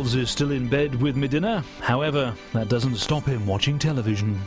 Giles is still in bed with Medinner. However, that doesn't stop him watching television.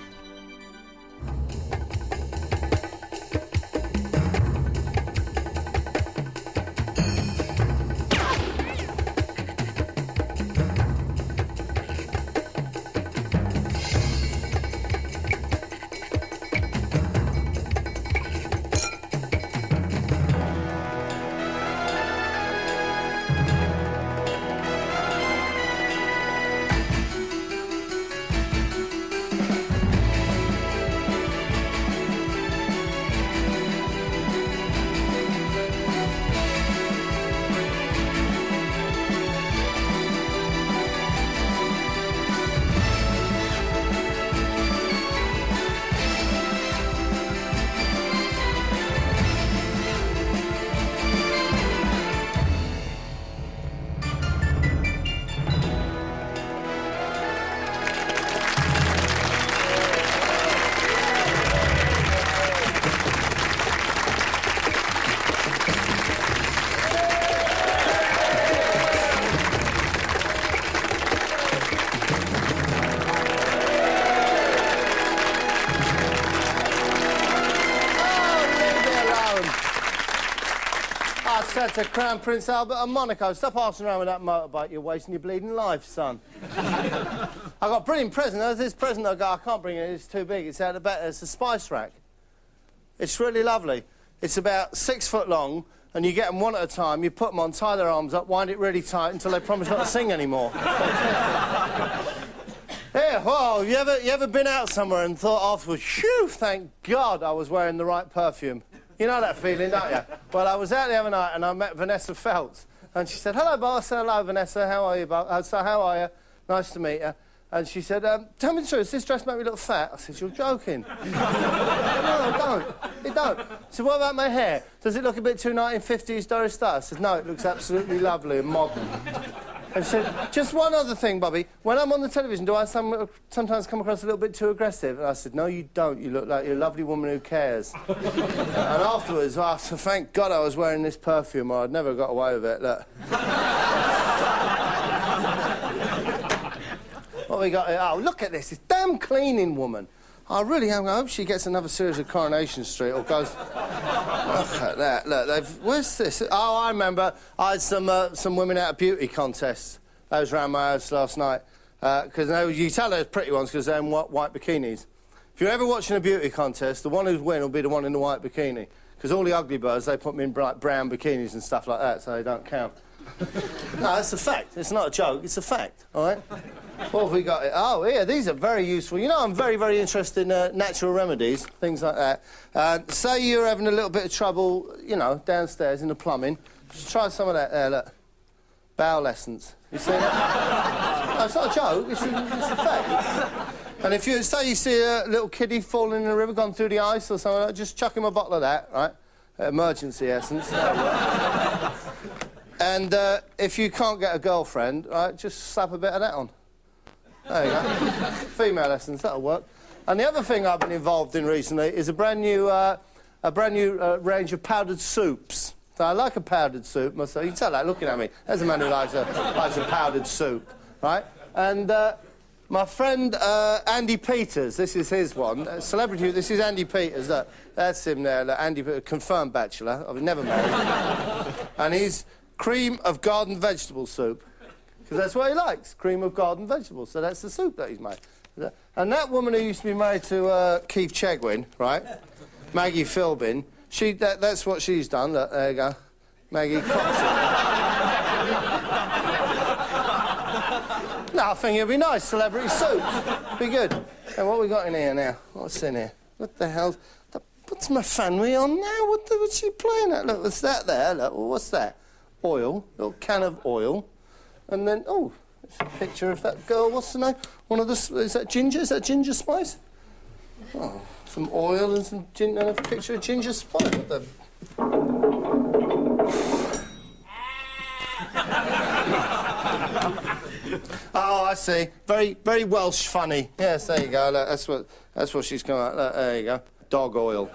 I said to Crown Prince Albert of Monaco, stop arsing around with that motorbike, you're wasting your bleeding life, son. I got a brilliant present. There's this present I got, I can't bring it, it's too big. It's out of bed, it's a spice rack. It's really lovely. It's about 6 foot long, and you get them one at a time, you put them on, tie their arms up, wind it really tight until they promise not to sing anymore. Yeah, well, you ever been out somewhere and thought afterwards, phew, thank God I was wearing the right perfume? You know that feeling, don't you? Well, I was out the other night and I met Vanessa Feltz. And she said, hello, boss. Hello, Vanessa. How are you, boss? So, how are you? Nice to meet you. And she said, tell me the truth, does this dress make me look fat? I said, you're joking. No, it don't. It don't. She said, what about my hair? Does it look a bit too 1950s Doris Day? I said, no, it looks absolutely lovely and modern. And she said, just one other thing, Bobby. When I'm on the television, do I sometimes come across a little bit too aggressive? And I said, no, you don't. You look like you're a lovely woman who cares. And afterwards, I said, thank God I was wearing this perfume or I'd never got away with it. Look. What we got here? Oh, look at this damn cleaning woman. I really am. I hope she gets another series of Coronation Street or goes... Look at that. Look, where's this? Oh, I remember. I had some women out of beauty contests. They was round my house last night. Because you tell they're pretty ones because they're in white bikinis. If you're ever watching a beauty contest, the one who's win will be the one in the white bikini. Because all the ugly birds, they put them in bright brown bikinis and stuff like that, so they don't count. No, it's a fact. It's not a joke. It's a fact, all right? What have we got here? Oh, yeah, these are very useful. You know, I'm very, very interested in natural remedies, things like that. Say you're having a little bit of trouble, you know, downstairs in the plumbing. Just try some of that there, look. Bowel essence. You see that? No, it's not a joke. It's a fact. And if you say you see a little kiddie falling in the river, gone through the ice or something like that, just chuck him a bottle of that, right? Emergency essence. And if you can't get a girlfriend, right, just slap a bit of that on. There you go. Female essence, that'll work. And the other thing I've been involved in recently is a brand new range of powdered soups. So I like a powdered soup myself. You can tell that looking at me. There's a man who likes a powdered soup, right? And my friend Andy Peters, this is his one. Celebrity, this is Andy Peters. That's him there. Andy, confirmed bachelor. I've never married. And he's cream of garden vegetable soup. Because that's what he likes, cream of garden vegetables. So that's the soup that he's made. And that woman who used to be married to Keith Chegwin, right, Maggie Philbin, that's what she's done. Look, there you go. Maggie Coxon. No, I think it'd be nice, celebrity soups. Be good. And what we got in here now? What's in here? What the hell? What's my family on now? What's she playing at? Look, what's that there? Look, what's that? Oil, little can of oil. And then, oh, it's a picture of that girl. What's the name? Is that ginger? Is that ginger spice? Oh, some oil and some ginger, and a picture of ginger spice. What the... Oh, I see. Very, very Welsh funny. Yes, there you go. Look, that's what she's come out. Look, there you go. Dog oil.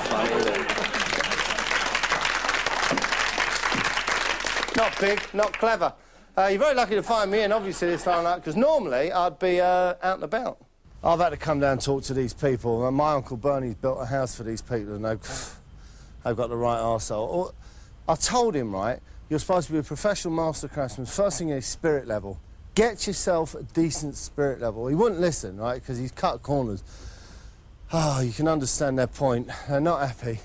Funny, isn't it? Not big, not clever. You're very lucky to find me in, obviously, this time out, because normally I'd be out and about. I've had to come down and talk to these people. My Uncle Bernie's built a house for these people, and they've got the right arsehole. I told him, right, you're supposed to be a professional master craftsman. First thing is spirit level. Get yourself a decent spirit level. He wouldn't listen, right, because he's cut corners. Oh, you can understand their point. They're not happy.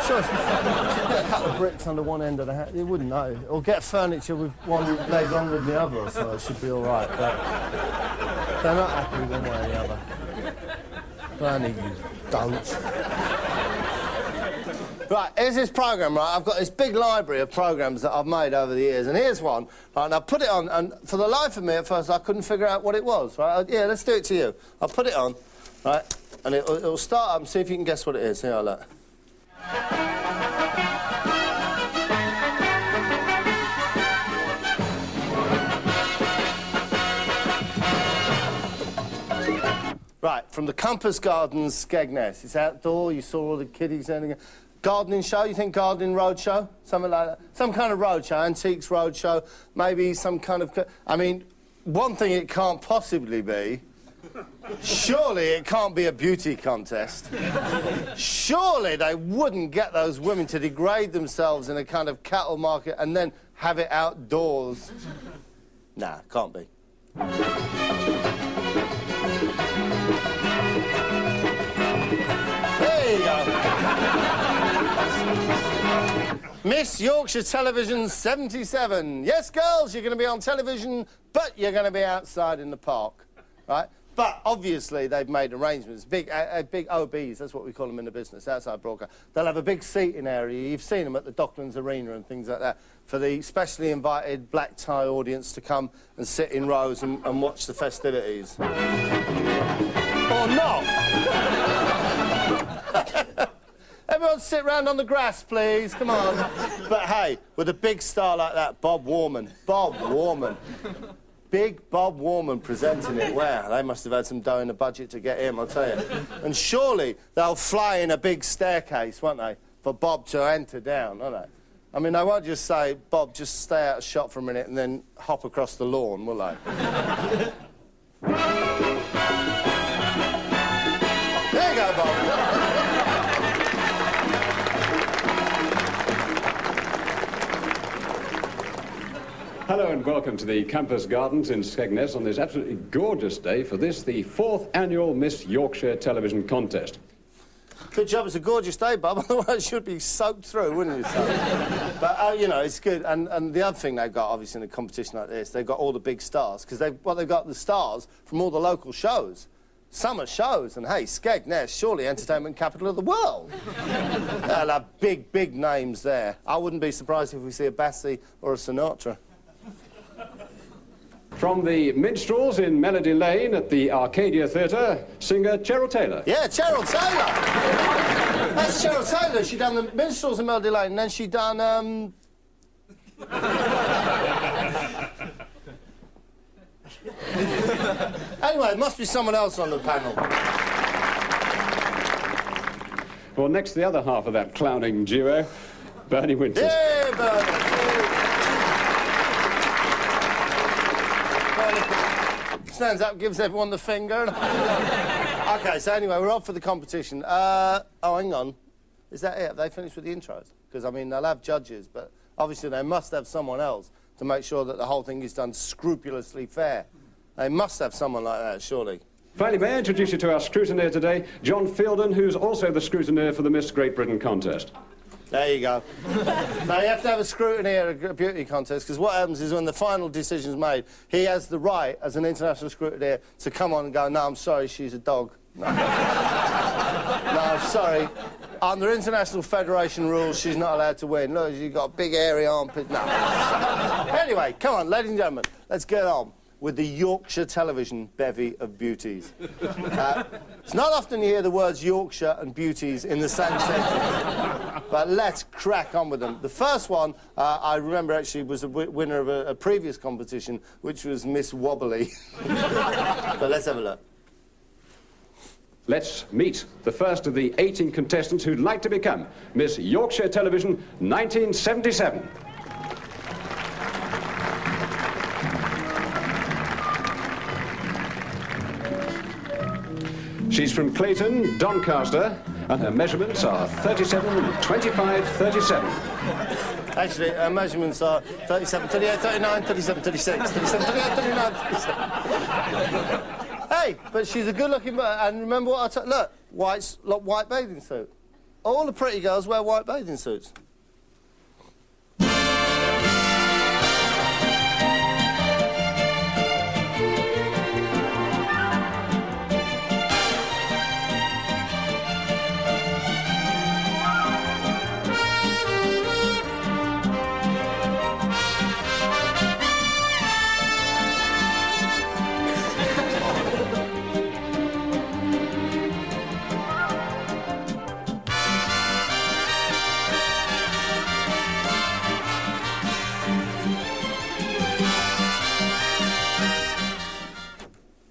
Sure, if you get a couple of bricks under one end of the house, you wouldn't know. Or get furniture with one leg longer than the other, so it should be all right. But they're not happy one way or the other. Bernie, you don't. Right, here's this programme, right? I've got this big library of programmes that I've made over the years, and here's one, right, and I put it on, and for the life of me at first I couldn't figure out what it was, right? Yeah, let's do it to you. I'll put it on, right, and it'll start up and see if you can guess what it is. Here, I'll look. Right, from the Compass Gardens, Skegness. It's outdoor, you saw all the kiddies and everything. Gardening show, you think gardening road show? Something like that. Some kind of road show, antiques road show, maybe some kind of... I mean, one thing it can't possibly be, surely it can't be a beauty contest. Surely they wouldn't get those women to degrade themselves in a kind of cattle market and then have it outdoors. Nah, can't be. There you go. Miss Yorkshire Television 77. Yes, girls, you're going to be on television, but you're going to be outside in the park, right? But obviously they've made arrangements, big OBs, that's what we call them in the business, outside broadcast. They'll have a big seating area. You've seen them at the Docklands Arena and things like that, for the specially invited black tie audience to come and sit in rows and watch the festivities. Or not. Everyone sit round on the grass, please, come on. But hey, with a big star like that, Bob Warman. Big Bob Warman presenting it. Wow, they must have had some dough in the budget to get him, I'll tell you. And surely they'll fly in a big staircase, won't they, for Bob to enter down, won't they? I mean, they won't just say, Bob, just stay out of shot for a minute and then hop across the lawn, will they? There you go, Bob. Hello and welcome to the Compass Gardens in Skegness on this absolutely gorgeous day for this, the 4th annual Miss Yorkshire Television Contest. Good job, it's a gorgeous day, Bob, otherwise it should be soaked through, wouldn't you? But, you know, it's good. And the other thing they've got, obviously, in a competition like this, they've got all the big stars, because they've got the stars from all the local shows. Summer shows, and hey, Skegness, surely entertainment capital of the world. They'll have big, big names there. I wouldn't be surprised if we see a Bassie or a Sinatra. From the Minstrels in Melody Lane at the Arcadia Theatre, singer Cheryl Taylor. Yeah, Cheryl Taylor! That's Cheryl Taylor. She done the Minstrels in Melody Lane, and then she done, Anyway, it must be someone else on the panel. Well, next to the other half of that clowning duo, Bernie Winters. Yeah, Bernie! Stands up, gives everyone the finger. OK, so anyway, we're off for the competition. Oh, hang on. Is that it? Have they finished with the intros? Because, I mean, they'll have judges, but obviously they must have someone else to make sure that the whole thing is done scrupulously fair. They must have someone like that, surely. Finally, may I introduce you to our scrutineer today, John Fielden, who's also the scrutineer for the Miss Great Britain contest. There you go. Now, you have to have a scrutineer at a beauty contest, because what happens is when the final decision's made, he has the right, as an international scrutineer, to come on and go, no, I'm sorry, she's a dog. No, sorry. Under International Federation rules, she's not allowed to win. Look, she's got big, hairy armpits. No. Anyway, come on, ladies and gentlemen, let's get on with the Yorkshire Television bevy of beauties. It's not often you hear the words Yorkshire and beauties in the same sentence, but let's crack on with them. The first one, I remember actually, was a winner of a previous competition, which was Miss Wobbly. But let's have a look. Let's meet the first of the 18 contestants who'd like to become Miss Yorkshire Television 1977. She's from Clayton, Doncaster, and her measurements are 37, 25, 37. Actually, her measurements are 37, 38, 39, 37, 36, 37, 38, 39, 37. Hey, but she's a good-looking bird, and remember what I said? Look, white bathing suit. All the pretty girls wear white bathing suits.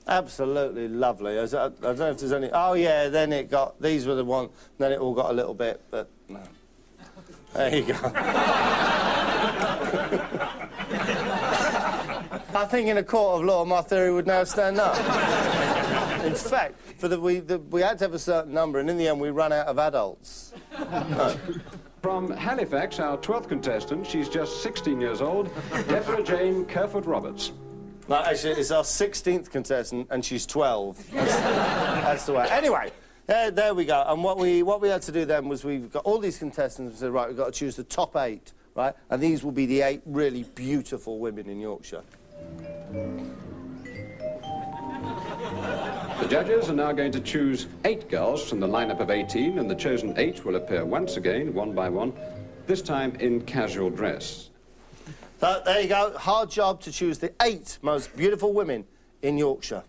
Absolutely lovely. I don't know if there's any... Oh, yeah, then it got... These were the one... Then it all got a little bit, but... No. There you go. I think in a court of law, my theory would now stand up. In fact, we had to have a certain number, and in the end, we ran out of adults. No. From Halifax, our 12th contestant, she's just 16 years old, Deborah Jane Kerfoot-Roberts. No, actually, it's our 16th contestant, and she's 12. That's the way. Anyway, there we go. And what we had to do then was we've got all these contestants and said, right, we've got to choose the top 8, right? And these will be the 8 really beautiful women in Yorkshire. The judges are now going to choose 8 girls from the lineup of 18, and the chosen 8 will appear once again, one by one, this time in casual dress. So, there you go. Hard job to choose the 8 most beautiful women in Yorkshire.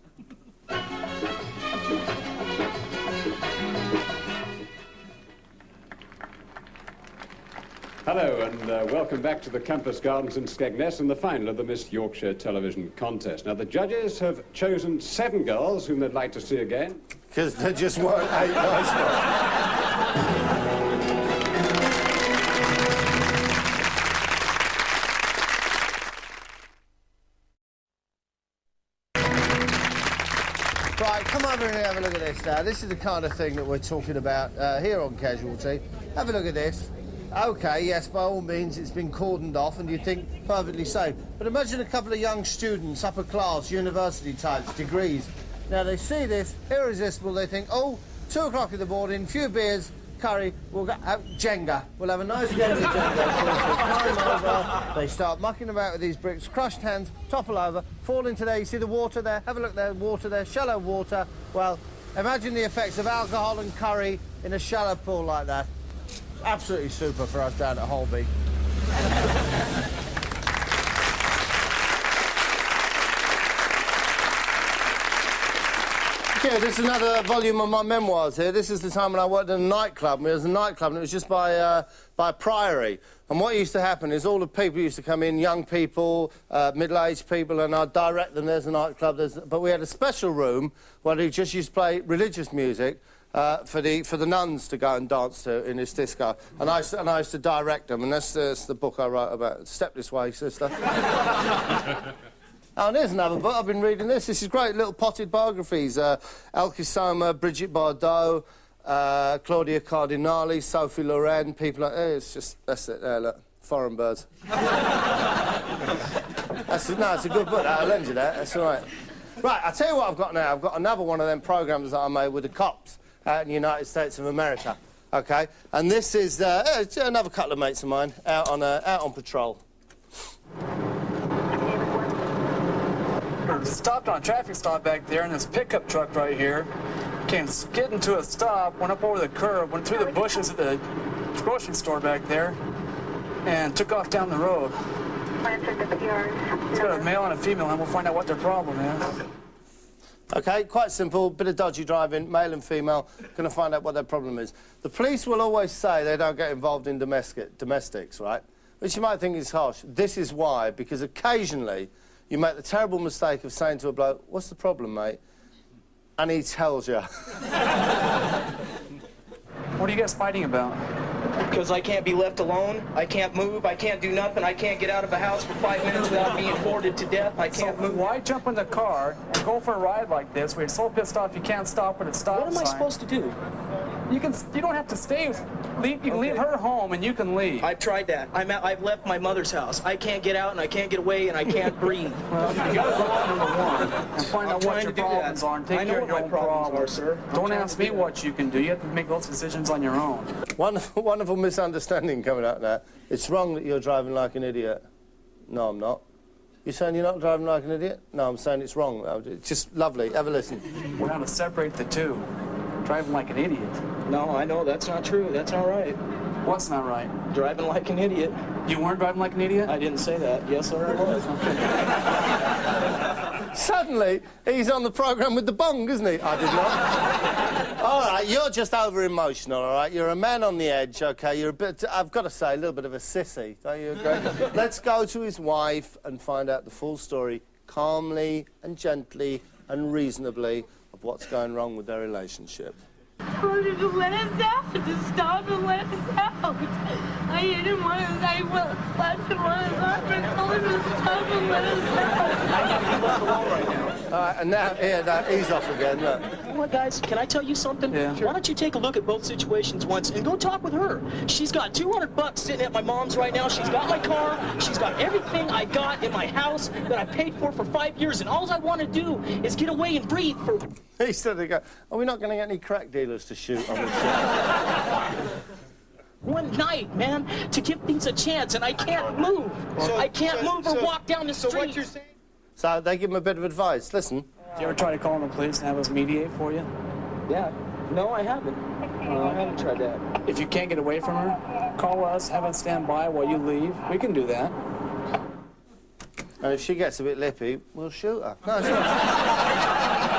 Hello, and welcome back to the Campus Gardens in Skegness and the final of the Miss Yorkshire television contest. Now, the judges have chosen 7 girls whom they'd like to see again. Because there just weren't 8 nice ones. Right, come over here and have a look at this now. This is the kind of thing that we're talking about here on Casualty. Have a look at this. OK, yes, by all means, it's been cordoned off and you think perfectly safe. But imagine a couple of young students, upper class, university types, degrees. Now, they see this, irresistible, they think, oh, 2 o'clock in the morning, few beers, curry, we'll go out Jenga. We'll have a nice game of Jenga. Of course, they climb over, they start mucking about with these bricks, crushed hands, topple over, fall into there. You see the water there? Have a look there, water there, shallow water. Well, imagine the effects of alcohol and curry in a shallow pool like that. Absolutely super for us down at Holby. Okay, this is another volume of my memoirs here. This is the time when I worked in a nightclub. It was a nightclub, and it was just by Priory. And what used to happen is all the people used to come in, young people, middle-aged people, and I'd direct them. There's a nightclub. But we had a special room where they just used to play religious music for the nuns to go and dance to in this disco. And I used to direct them, and that's the book I wrote about. Step This Way, Sister. Oh, and here's another book. I've been reading this. This is great, little potted biographies. Elke Sommer, Brigitte Bardot, Claudia Cardinali, Sophie Loren, people like... it's just... That's it there, look. Foreign birds. No, it's a good book. I'll lend you that. That's all right. Right, I'll tell you what I've got now. I've got another one of them programmes that I made with the cops out in the United States of America. OK? And this is another couple of mates of mine out on patrol. Stopped on a traffic stop back there, and this pickup truck right here came skidding to a stop, went up over the curb, went through the bushes at the grocery store back there, and took off down the road. It's got a male and a female, and we'll find out what their problem is. OK, quite simple, bit of dodgy driving, male and female, going to find out what their problem is. The police will always say they don't get involved in domestics, right? Which you might think is harsh. This is why, because occasionally you make the terrible mistake of saying to a bloke, what's the problem, mate? And he tells you. What are you guys fighting about? Because I can't be left alone. I can't move. I can't do nothing. I can't get out of the house for 5 minutes without being boarded to death. I can't move. Why jump in the car and go for a ride like this where you're so pissed off you can't stop at a stop sign? What am I supposed to do? You don't have to stay. You can leave her home and you can leave. I've tried that. I've left my mother's house. I can't get out and I can't get away and I can't breathe. Well, you gotta go out, number one, and find out what your problems are and take care of your own problems. Sir. Don't ask me what you can do. You have to make those decisions on your own. Wonderful misunderstanding coming out there. It's wrong that you're driving like an idiot. No, I'm not. You're saying you're not driving like an idiot? No, I'm saying it's wrong. It's just lovely. Have a listen. We're going to separate the two. Driving like an idiot. No, I know. That's not true. That's not right. What's not right? Driving like an idiot. You weren't driving like an idiot? I didn't say that. Yes, sir, I was. Suddenly, he's on the programme with the bong, isn't he? I did not. All right, you're just over-emotional, all right? You're a man on the edge, OK? You're a bit, I've got to say, a little bit of a sissy. Don't you agree? Let's go to his wife and find out the full story calmly and gently and reasonably of what's going wrong with their relationship. I wanted to let us out, to stop and let us out. I didn't want to, I slept in one of us and told him to stop and let us out. All right, and now, he's off again, look. You know what, guys, can I tell you something? Yeah. Why don't you take a look at both situations once and go talk with her? She's got $200 sitting at my mom's right now. She's got my car. She's got everything I got in my house that I paid for 5 years, and all I want to do is get away and breathe for... He said, are we not going to get any crack dealers to shoot on this show? One night, man, to give things a chance, and I can't move. I can't move or walk down the street. So what you're saying? So they give him a bit of advice. Listen. Did you ever try to call the police and have us mediate for you? Yeah. No, I haven't. I haven't tried that. If you can't get away from her, call us, have us stand by while you leave. We can do that. And if she gets a bit lippy, we'll shoot her. No,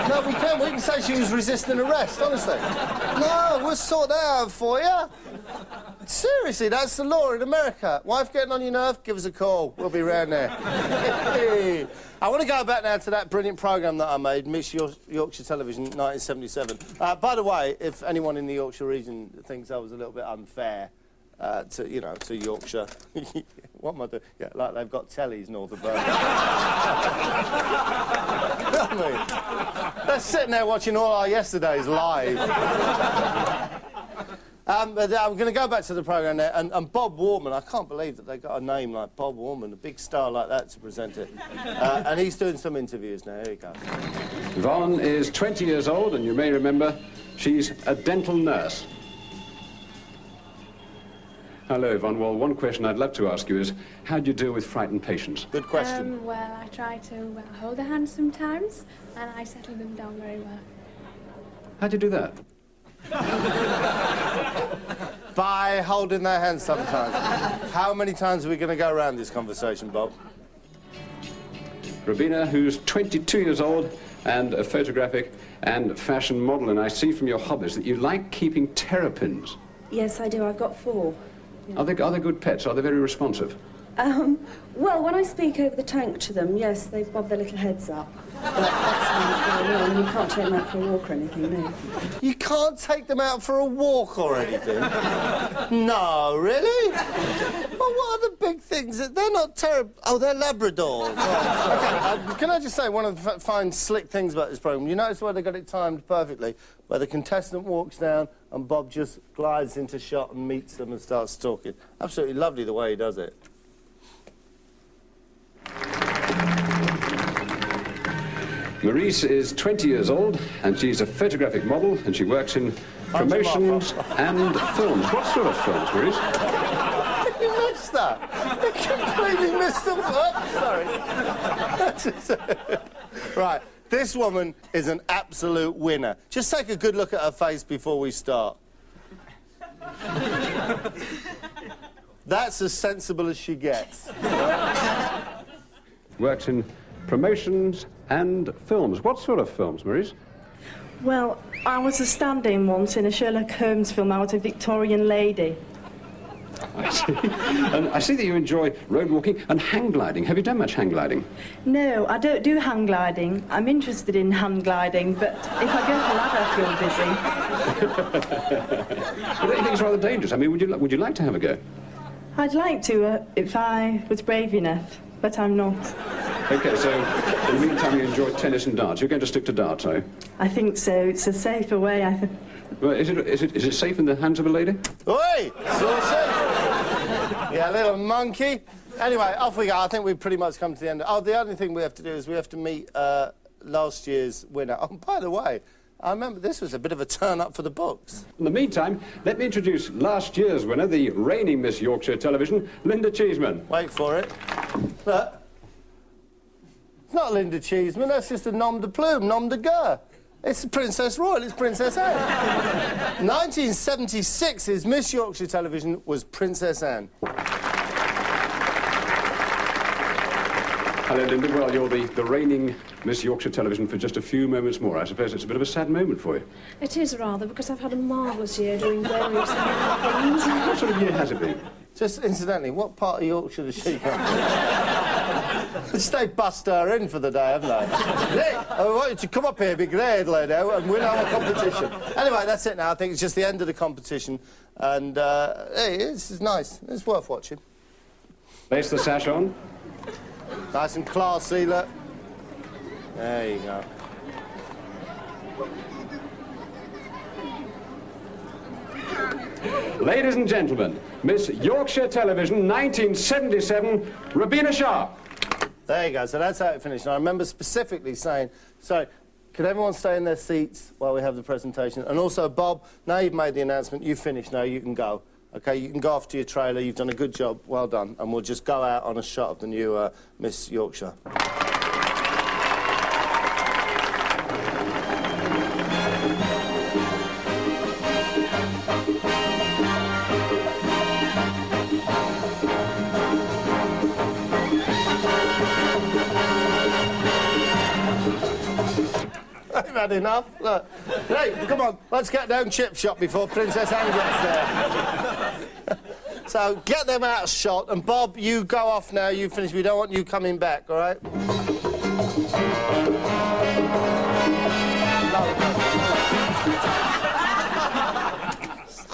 no, we can. We can say she was resisting arrest, honestly. No, we'll sort that out for you. Seriously, that's the law in America. Wife getting on your nerve? Give us a call. We'll be round there. I want to go back now to that brilliant programme that I made, Miss Yorkshire Television, 1977. By the way, if anyone in the Yorkshire region thinks I was a little bit unfair, to Yorkshire. What am I doing? Yeah, like they've got tellies north of Birmingham. You know what I mean? They're sitting there watching all our yesterdays live. But I'm going to go back to the programme there, and Bob Warman, I can't believe that they got a name like Bob Warman, a big star like that to present it. And he's doing some interviews now. Here he goes. Yvonne is 20 years old, and you may remember she's a dental nurse. Hello, Yvonne. Well, one question I'd love to ask you is, how do you deal with frightened patients? Good question. Well, I try to hold their hands sometimes, and I settle them down very well. How do you do that? By holding their hands sometimes. How many times are we going to go around this conversation, Bob? Robina, who's 22 years old and a photographic and fashion model, and I see from your hobbies that you like keeping terrapins. Yes, I do. I've got 4. Are they good pets? Are they very responsive? Well, when I speak over the tank to them, yes, they bob their little heads up. But that's on. You can't take them out for a walk or anything, no. You can't take them out for a walk or anything? No, really? Well, what are the big things? They're not terrible. Oh, they're Labradors. Right, okay, can I just say one of the fine, slick things about this programme? You notice where they got it timed perfectly? Where the contestant walks down and Bob just glides into shot and meets them and starts talking. Absolutely lovely the way he does it. Maurice is 20 years old, and she's a photographic model, and she works in promotions and films. What sort of films, Maurice? You missed that. You completely missed the... Oh, sorry. Right, this woman is an absolute winner. Just take a good look at her face before we start. That's as sensible as she gets. Works in promotions and films. What sort of films, Maurice? Well, I was a stand-in once in a Sherlock Holmes film. I was a Victorian lady. I see. And I see that you enjoy road walking and hang gliding. Have you done much hang gliding? No, I don't do hang gliding. I'm interested in hand gliding, but if I go for that, I feel busy. But don't you think it's rather dangerous? I mean, would you like to have a go? I'd like to if I was brave enough, but I'm not. OK, so in the meantime you enjoy tennis and darts. You're going to stick to darts, are you? I think so. It's a safer way, I think. Well, is it safe in the hands of a lady? Oi! Saucy! Yeah, little monkey. Anyway, off we go. I think we've pretty much come to the end. Oh, the only thing we have to do is we have to meet last year's winner. Oh, by the way, I remember this was a bit of a turn-up for the books. In the meantime, let me introduce last year's winner, the reigning Miss Yorkshire Television, Linda Cheeseman. Wait for it. Look. It's not Linda Cheeseman, that's just a nom de plume, nom de guerre. It's Princess Royal, it's Princess Anne. 1976's Miss Yorkshire Television was Princess Anne. Hello, Linda. Well, you're the reigning Miss Yorkshire Television for just a few moments more. I suppose it's a bit of a sad moment for you. It is rather, because I've had a marvellous year doing various things. What sort of year has it been? Just incidentally, what part of Yorkshire does she come from? They bust her in for the day, haven't they? Nick, I want you to come up here, be great, lady, and win our competition. Anyway, that's it now. I think it's just the end of the competition. And, hey, this is nice. It's worth watching. Place the sash on. Nice and classy, look. There you go. Ladies and gentlemen, Miss Yorkshire Television, 1977, Robina Sharp. There you go. So that's how it finished. And I remember specifically saying, sorry, could everyone stay in their seats while we have the presentation? And also, Bob, now you've made the announcement, you've finished now, you can go. OK, you can go off to your trailer. You've done a good job. Well done. And we'll just go out on a shot of the new Miss Yorkshire. I've had enough. Look. Hey, come on, let's get down chip shop before Princess Anne gets there. So get them out of shot, and Bob, you go off now. You finish. We don't want you coming back, all right?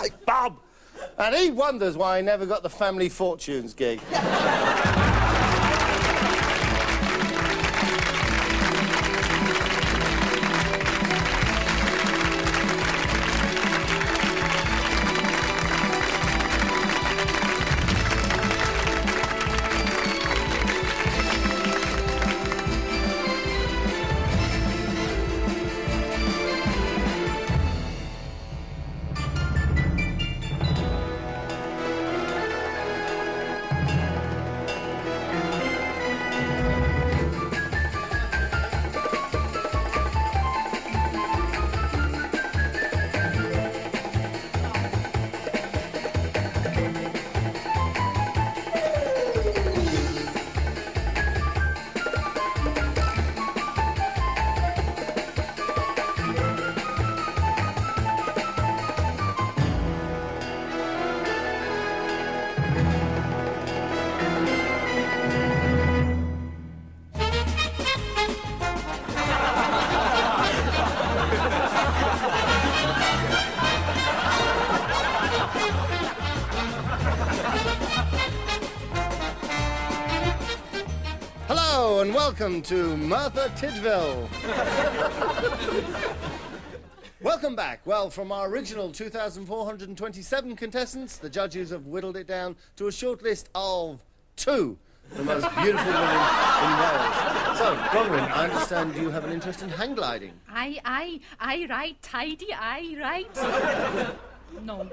Hey, Bob! And he wonders why he never got the Family Fortunes gig. And welcome to Merthyr Tydfil. Welcome back. Well, from our original 2,427 contestants, the judges have whittled it down to a short list of 2, the most beautiful women in Wales. So, Bronwyn, I understand you have an interest in hang gliding. I right, tidy, I right. No.